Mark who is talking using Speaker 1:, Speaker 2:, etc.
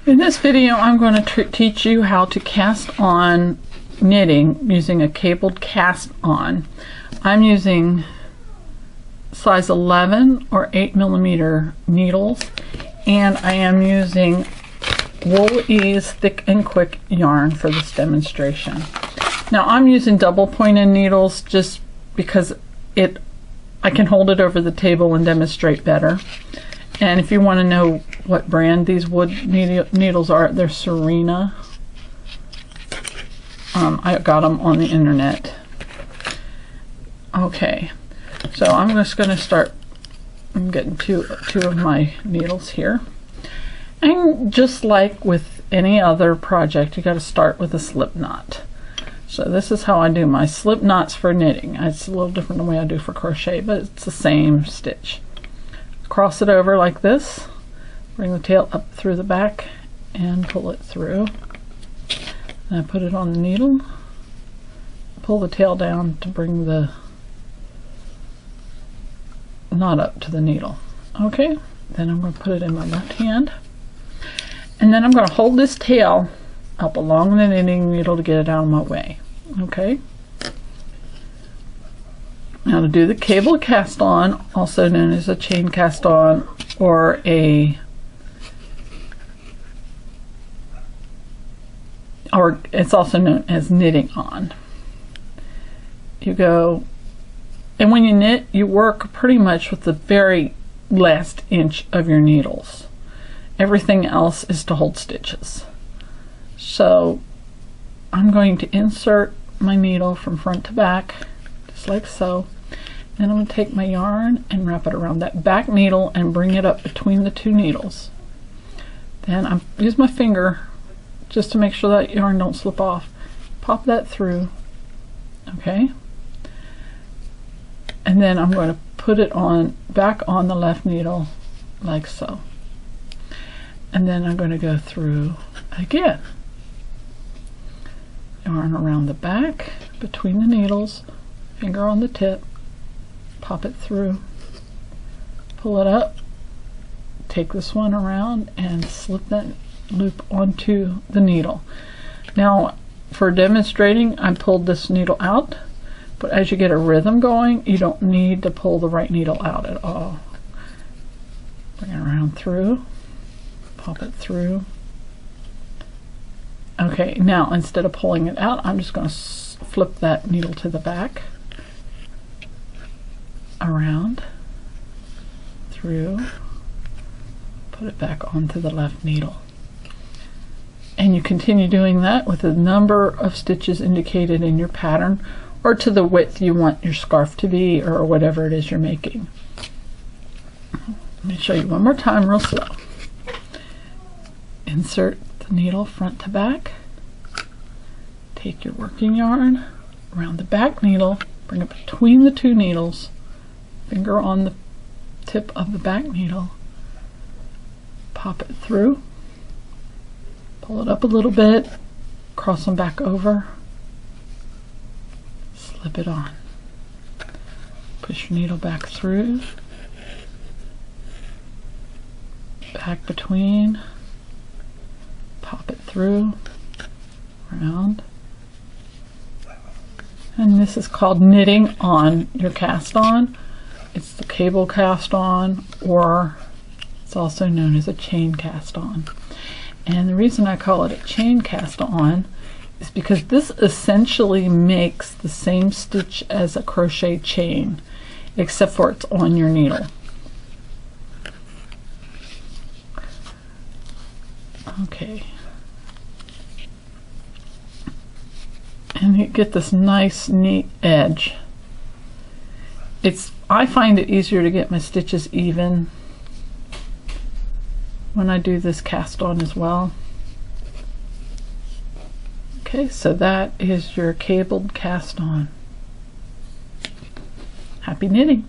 Speaker 1: In this video, I'm going to teach you how to cast on knitting using a cabled cast on. I'm using size 11 or 8mm needles, and I am using Wool Ease Thick and Quick yarn for this demonstration. Now I'm using double pointed needles just because I can hold it over the table and demonstrate better. And if you want to know what brand these wood needles are, they're Serena. I got them on the internet. Okay, so I'm just going to start. I'm getting two of my needles here. And just like with any other project, you got to start with a slip knot. So this is how I do my slip knots for knitting. It's a little different than the way I do for crochet, but it's the same stitch. Cross it over like this, bring the tail up through the back and pull it through. And I put it on the needle, pull the tail down to bring the knot up to the needle. Okay, then I'm going to put it in my left hand, and then I'm going to hold this tail up along the knitting needle to get it out of my way. Okay. Now to do the cable cast on, also known as a chain cast on, or it's also known as knitting on. You go, and when you knit, you work pretty much with the very last inch of your needles. Everything else is to hold stitches. So I'm going to insert my needle from front to back, just like so. Then I'm going to take my yarn and wrap it around that back needle and bring it up between the two needles. Then I use my finger just to make sure that yarn don't slip off. Pop that through, okay? And then I'm going to put it on back on the left needle like so. And then I'm going to go through again. Yarn around the back between the needles, finger on the tip, pop it through, pull it up, take this one around and slip that loop onto the needle. Now for demonstrating, I pulled this needle out, but as you get a rhythm going, you don't need to pull the right needle out at all. Bring it around through, pop it through. Okay, now instead of pulling it out, I'm just going to flip that needle to the back, around, through, put it back onto the left needle. And you continue doing that with the number of stitches indicated in your pattern, or to the width you want your scarf to be, or whatever it is you're making. Let me show you one more time real slow. Insert the needle front to back, take your working yarn around the back needle, bring it between the two needles, finger on the tip of the back needle, pop it through, pull it up a little bit, cross them back over, slip it on, push your needle back through, back between, pop it through, around. And this is called knitting on your cast on. It's the cable cast on, or it's also known as a chain cast on. And the reason I call it a chain cast on is because this essentially makes the same stitch as a crochet chain, except for it's on your needle. Okay. And you get this nice neat edge. I find it easier to get my stitches even when I do this cast on as well. Okay, so that is your cabled cast on. Happy knitting!